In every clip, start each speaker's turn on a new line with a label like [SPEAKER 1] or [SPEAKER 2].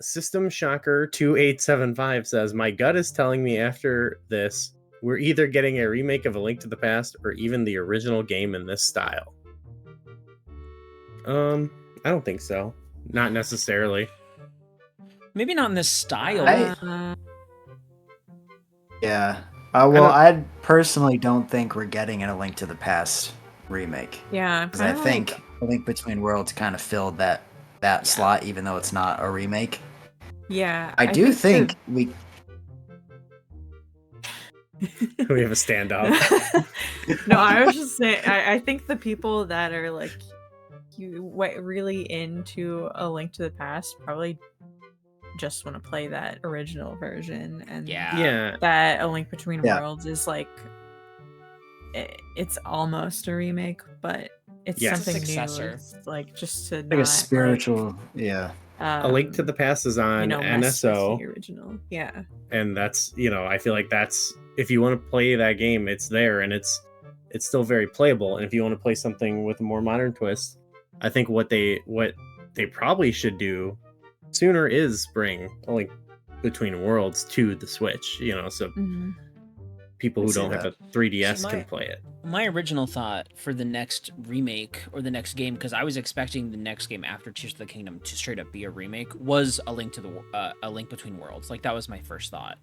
[SPEAKER 1] System Shocker 2875 says, "My gut is telling me after this, we're either getting a remake of A Link to the Past or even the original game in this style." I don't think so. Not necessarily.
[SPEAKER 2] Maybe not in this style.
[SPEAKER 3] Yeah. Well, I personally don't think we're getting A Link to the Past remake.
[SPEAKER 4] Yeah.
[SPEAKER 3] Because I think A Link Between Worlds kind of filled that slot, even though it's not a remake.
[SPEAKER 4] Yeah.
[SPEAKER 3] I do think we...
[SPEAKER 1] We have a standoff.
[SPEAKER 4] No, I was just saying, I think the people that are like really into A Link to the Past probably just want to play that original version, and that A Link Between Worlds is like it's almost a remake, but it's something new. It's like just to
[SPEAKER 3] like a spiritual,
[SPEAKER 1] A Link to the Past is on NSO,
[SPEAKER 4] the original,
[SPEAKER 1] and that's I feel like that's, if you want to play that game, it's there, and it's still very playable. And if you want to play something with a more modern twist, I think what they probably should do sooner is bring A Link Between Worlds to the Switch, so people who don't have a 3DS can play it.
[SPEAKER 2] My original thought for the next remake or the next game, because I was expecting the next game after Tears of the Kingdom to straight up be a remake, was A Link Between Worlds. Like, that was my first thought.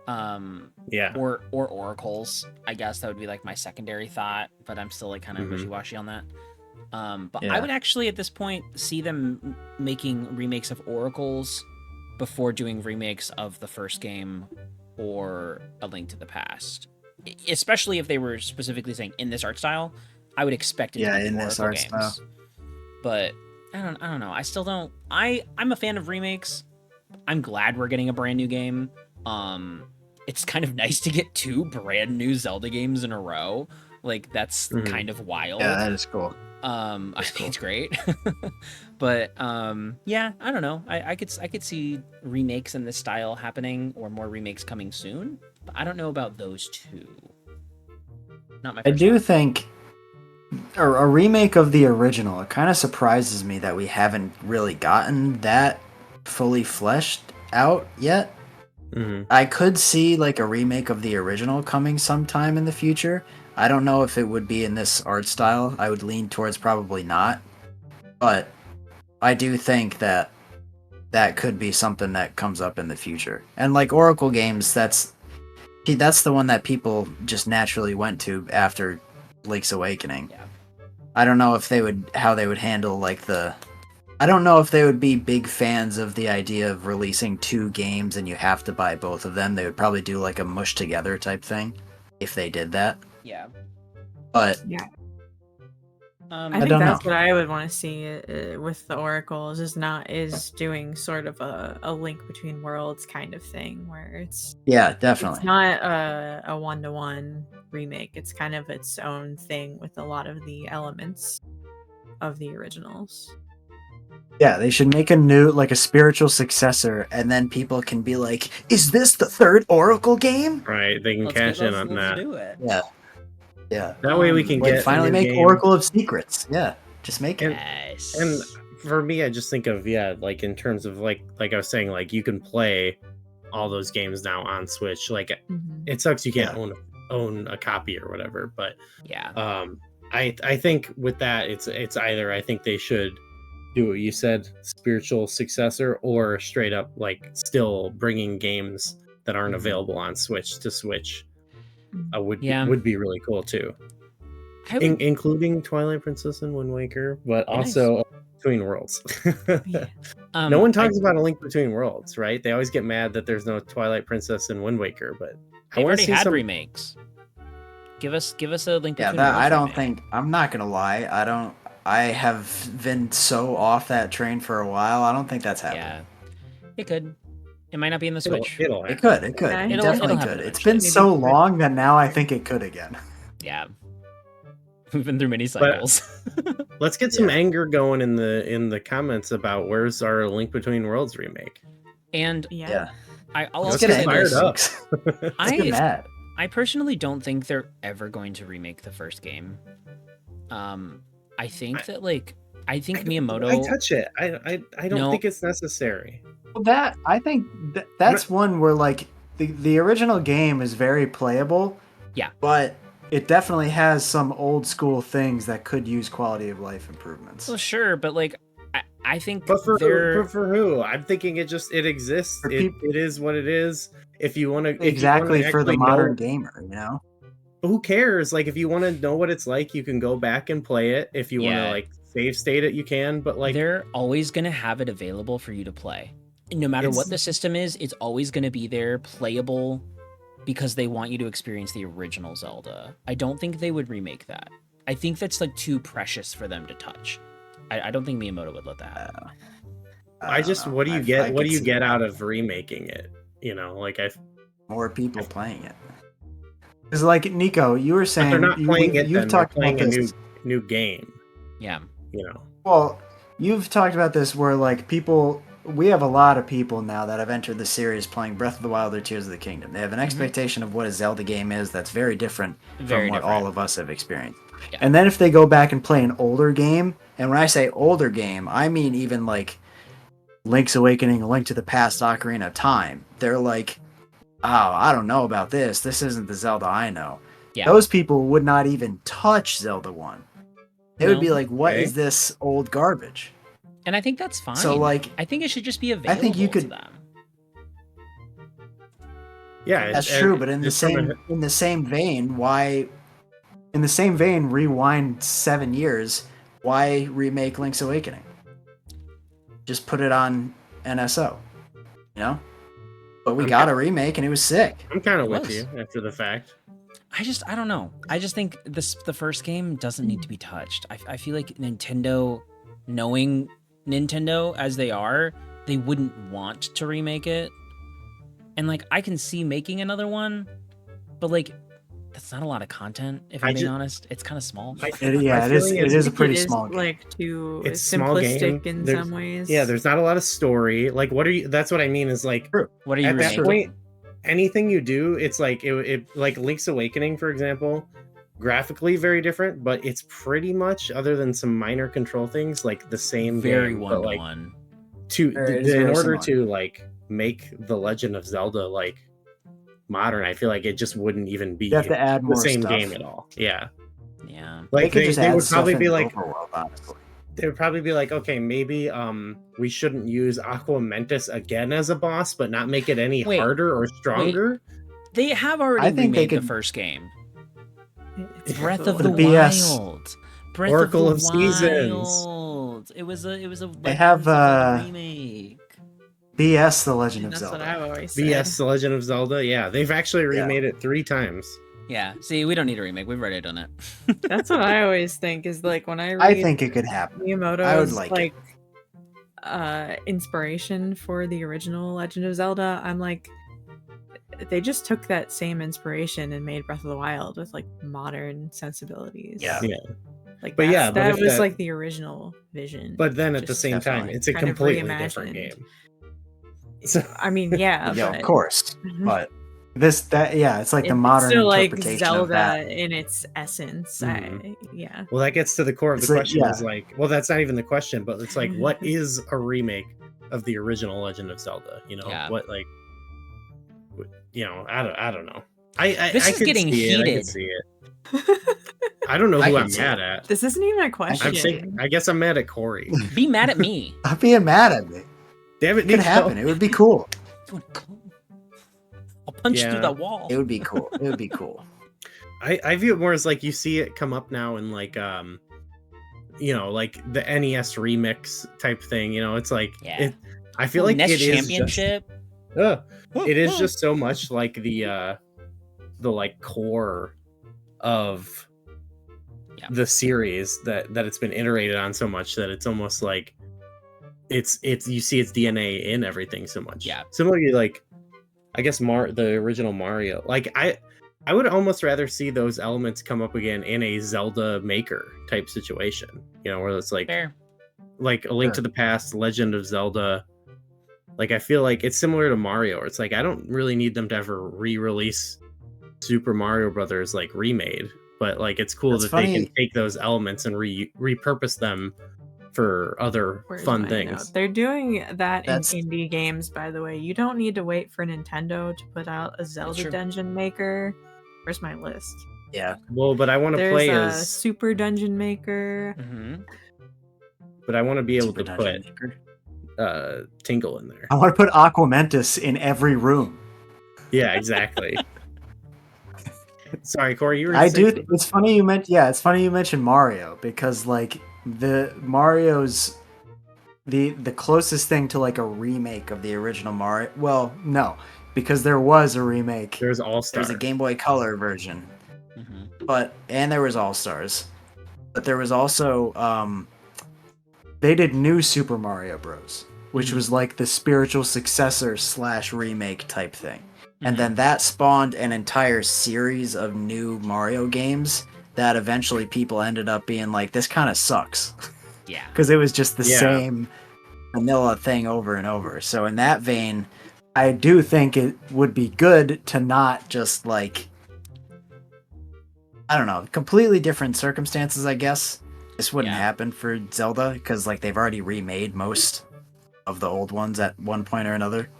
[SPEAKER 2] Or Oracles. I guess that would be like my secondary thought, but I'm still like kind of wishy-washy on that. But I would actually at this point see them making remakes of Oracles before doing remakes of the first game or A Link to the Past. Especially if they were specifically saying in this art style, I would expect it to be in this art style. But I don't know. I still don't. I'm a fan of remakes. I'm glad we're getting a brand new game. It's kind of nice to get 2 brand new Zelda games in a row. Like, that's kind of wild.
[SPEAKER 3] Yeah, that is cool.
[SPEAKER 2] I think it's great. But I don't know. I could see remakes in this style happening, or more remakes coming soon. But I don't know about those 2. Not my. I
[SPEAKER 3] do think a remake of the original. It kind of surprises me that we haven't really gotten that fully fleshed out yet. I could see like a remake of the original coming sometime in the future. I don't know if it would be in this art style. I would lean towards probably not. But I do think that could be something that comes up in the future. And like Oracle games, that's the one that people just naturally went to after Link's Awakening.
[SPEAKER 2] Yeah.
[SPEAKER 3] I don't know if how they would handle like I don't know if they would be big fans of the idea of releasing 2 games and you have to buy both of them. They would probably do like a mush together type thing if they did that.
[SPEAKER 2] Yeah.
[SPEAKER 3] But
[SPEAKER 4] I think that's what I would want to see with the Oracles is doing sort of a Link Between Worlds kind of thing, where it's
[SPEAKER 3] definitely
[SPEAKER 4] it's not a 1-to-1 remake. It's kind of its own thing with a lot of the elements of the originals.
[SPEAKER 3] Yeah, they should make a new, like a spiritual successor, and then people can be like, "Is this the 3rd Oracle game?"
[SPEAKER 1] Right, they can cash in on that.
[SPEAKER 2] Do it.
[SPEAKER 3] Yeah.
[SPEAKER 1] That way we can
[SPEAKER 3] finally make game. Oracle of Secrets. Yeah, just make it.
[SPEAKER 1] And for me, I just think of like in terms of like I was saying, like you can play all those games now on Switch. Like it sucks you can't own a copy or whatever, but I think with that it's either I think they should do what you said, spiritual successor, or straight up like still bringing games that aren't available on Switch to Switch. Would be really cool too, including Twilight Princess and Wind Waker, but also Between Worlds. No one talks about A Link Between Worlds, right? They always get mad that there's no Twilight Princess and Wind Waker, but
[SPEAKER 2] they already had remakes. Give us a Link Between Worlds.
[SPEAKER 3] I don't think. I'm not gonna lie. I have been so off that train for a while. I don't think that's happening.
[SPEAKER 2] Yeah, it could. It might not be in the Switch.
[SPEAKER 3] It could. It definitely could. It's been so long that now I think it could again.
[SPEAKER 2] Yeah. We've been through many cycles.
[SPEAKER 1] Let's get some anger going in the comments about where's our Link Between Worlds remake.
[SPEAKER 2] And I'll
[SPEAKER 3] Let's get fired up.
[SPEAKER 2] I personally don't think they're ever going to remake the first game. I think that Miyamoto.
[SPEAKER 1] I touch it. I don't think it's necessary.
[SPEAKER 3] Well, that I think that's one where like the original game is very playable.
[SPEAKER 2] Yeah.
[SPEAKER 3] But it definitely has some old school things that could use quality of life improvements.
[SPEAKER 2] Well, sure, but like I think
[SPEAKER 1] But for who? I'm thinking it exists. It is what it is. If you want to
[SPEAKER 3] exactly for the modern gamer, you know.
[SPEAKER 1] Who cares? Like if you want to know what it's like, you can go back and play it. If you want to like save state it, you can. But like
[SPEAKER 2] they're always gonna have it available for you to play. No matter what the system is, it's always gonna be there, playable, because they want you to experience the original Zelda. I don't think they would remake that. I think that's like too precious for them to touch. I don't think Miyamoto would let that happen.
[SPEAKER 1] What do you get? What do you get out of remaking it? You know, like
[SPEAKER 3] more people playing it. Because like Nico, you were saying
[SPEAKER 1] they're not playing it. You've talked
[SPEAKER 3] about
[SPEAKER 1] a new game.
[SPEAKER 2] Yeah.
[SPEAKER 1] You know.
[SPEAKER 3] Well, you've talked about this where like we have a lot of people now that have entered the series playing Breath of the Wild or Tears of the Kingdom. They have an expectation of what a Zelda game is that's very different from what all of us have experienced. Yeah. And then if they go back and play an older game, and when I say older game, I mean even like Link's Awakening, A Link to the Past, Ocarina of Time. They're like, oh, I don't know about this. This isn't the Zelda I know. Yeah. Those people would not even touch Zelda 1. They would be like, what is this old garbage?
[SPEAKER 2] And I think that's fine.
[SPEAKER 3] So, like,
[SPEAKER 2] I think it should just be available
[SPEAKER 3] I think you could,
[SPEAKER 2] to them.
[SPEAKER 1] Yeah,
[SPEAKER 3] that's true. But in the same vein, rewind 7 years. Why remake Link's Awakening? Just put it on NSO, you know. But we got a remake, and it was sick.
[SPEAKER 1] I'm kind of with you after the fact.
[SPEAKER 2] I don't know. I just think the first game doesn't need to be touched. I feel like Nintendo, knowing Nintendo as they are, they wouldn't want to remake it. And like I can see making another one, but like that's not a lot of content. If I'm being honest, it's kind of small.
[SPEAKER 3] It is a pretty small game.
[SPEAKER 4] Like it's simplistic in some ways.
[SPEAKER 1] Yeah, there's not a lot of story. Like that's what I mean is like
[SPEAKER 2] what are you
[SPEAKER 1] at that point? Anything you do, it's like it like Link's Awakening, for example, graphically very different, but it's pretty much, other than some minor control things, like the same
[SPEAKER 2] very
[SPEAKER 1] game.
[SPEAKER 2] One-to-one.
[SPEAKER 1] In order to like make the Legend of Zelda like modern, I feel like it just wouldn't even be
[SPEAKER 3] you have to add
[SPEAKER 1] the
[SPEAKER 3] more
[SPEAKER 1] same
[SPEAKER 3] stuff.
[SPEAKER 1] game at all. Yeah.
[SPEAKER 3] Like they would probably be like
[SPEAKER 1] Overworld, honestly. They would probably be like, okay, maybe we shouldn't use Aqua Mentis again as a boss, but not make it any harder or stronger.
[SPEAKER 2] They have already remade the first game. Breath of the Wild.
[SPEAKER 1] Oracle of Seasons.
[SPEAKER 2] It was a
[SPEAKER 3] they have
[SPEAKER 2] remake.
[SPEAKER 3] BS The Legend of Zelda.
[SPEAKER 4] That's what I've always said.
[SPEAKER 1] BS The Legend of Zelda. Yeah, they've actually remade it 3 times.
[SPEAKER 2] Yeah, see, we don't need a remake. We've already done it.
[SPEAKER 4] That's what I always think is like when I
[SPEAKER 3] think it could happen.
[SPEAKER 4] Miyamoto's like inspiration for the original Legend of Zelda. I'm like, they just took that same inspiration and made Breath of the Wild with like modern sensibilities.
[SPEAKER 3] Yeah.
[SPEAKER 4] Like, that was like the original vision.
[SPEAKER 1] But then at the same time, it's a completely different game.
[SPEAKER 3] So,
[SPEAKER 4] I mean, yeah,
[SPEAKER 3] of course, but it's like the modern interpretation
[SPEAKER 4] Zelda
[SPEAKER 3] of that
[SPEAKER 4] in its essence. Yeah.
[SPEAKER 1] Well, that gets to the core of the question. Is like, well, that's not even the question, but it's like, what is a remake of the original Legend of Zelda? You know, what like, you know, I don't know.
[SPEAKER 2] This is getting heated.
[SPEAKER 1] I can see it. I don't know who I'm mad at.
[SPEAKER 4] This isn't even a question.
[SPEAKER 1] I guess I'm mad at Corey.
[SPEAKER 2] Be mad at me.
[SPEAKER 3] I'm being mad at me.
[SPEAKER 1] Damn it,
[SPEAKER 3] could happen. It would be cool.
[SPEAKER 2] I'll punch through that wall.
[SPEAKER 3] It would be cool. It would be cool.
[SPEAKER 1] I view it more as like you see it come up now in like you know, like the NES remix type thing. You know, it's like I feel like
[SPEAKER 2] NES
[SPEAKER 1] it
[SPEAKER 2] Championship.
[SPEAKER 1] It is just so much like the like core of the series that it's been iterated on so much that it's almost like it's you see its DNA in everything so much.
[SPEAKER 2] Yeah.
[SPEAKER 1] Similarly, like I guess the original Mario. Like I would almost rather see those elements come up again in a Zelda Maker type situation. You know, where it's like like A Link to the Past, Legend of Zelda. Like I feel like it's similar to Mario. Where it's like I don't really need them to ever re-release Super Mario Brothers like remade, but like it's cool that they can take those elements and repurpose them for other fun things.
[SPEAKER 4] Note? They're doing that in indie games, by the way. You don't need to wait for Nintendo to put out a Zelda Dungeon Maker. Where's my list?
[SPEAKER 3] Yeah.
[SPEAKER 1] Well, but I want to play as
[SPEAKER 4] Super Dungeon Maker.
[SPEAKER 1] But I want to be able to put Tingle in there.
[SPEAKER 3] I want to put Aquamentus in every room.
[SPEAKER 1] Yeah, exactly. Sorry, Corey, you were.
[SPEAKER 3] It's funny you mentioned Mario, because like the Mario's the closest thing to like a remake of the original Mario. Well, no, because there was a remake.
[SPEAKER 1] There's All-Star.
[SPEAKER 3] There's a Game Boy Color version, and there was All-Stars, but there was also they did New Super Mario Bros., which was like the spiritual successor / remake type thing. And then that spawned an entire series of new Mario games that eventually people ended up being like, this kind of sucks.
[SPEAKER 2] Yeah.
[SPEAKER 3] Because it was just the same vanilla thing over and over. So in that vein, I do think it would be good to not just like, I don't know, completely different circumstances, I guess. This wouldn't happen for Zelda because like they've already remade most of the old ones at one point or another.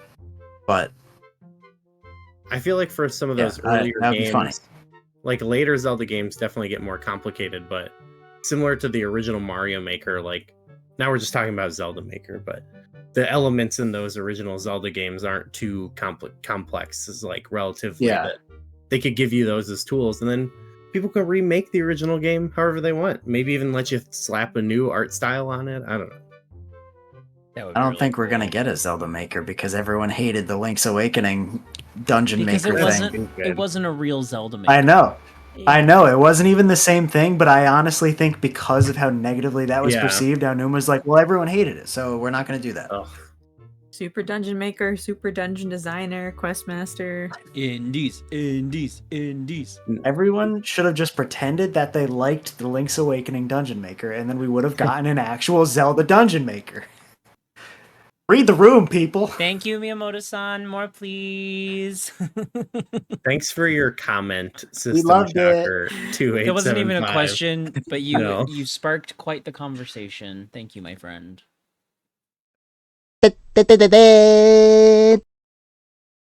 [SPEAKER 3] But
[SPEAKER 1] I feel like for some of those earlier games, like later Zelda games definitely get more complicated, but similar to the original Mario Maker, like now we're just talking about Zelda Maker, but the elements in those original Zelda games aren't too complex. It's like relatively that they could give you those as tools, and then people could remake the original game however they want. Maybe even let you slap a new art style on it. I don't know.
[SPEAKER 3] I don't think we're gonna get a Zelda Maker because everyone hated the Link's Awakening dungeon maker thing.
[SPEAKER 2] It wasn't a real Zelda Maker.
[SPEAKER 3] I know. It wasn't even the same thing, but I honestly think because of how negatively that was perceived, Aonuma was like, well, everyone hated it, so we're not gonna do that.
[SPEAKER 1] Ugh.
[SPEAKER 4] Super Dungeon Maker, Super Dungeon Designer, Questmaster.
[SPEAKER 2] Indies.
[SPEAKER 3] Everyone should have just pretended that they liked the Link's Awakening dungeon maker, and then we would have gotten an actual Zelda Dungeon Maker. Read the room, people.
[SPEAKER 2] Thank you, Miyamoto-san. More, please.
[SPEAKER 1] Thanks for your comment, System
[SPEAKER 3] We loved
[SPEAKER 1] Shocker 2875.
[SPEAKER 2] It wasn't even a question, but you sparked quite the conversation. Thank you, my friend.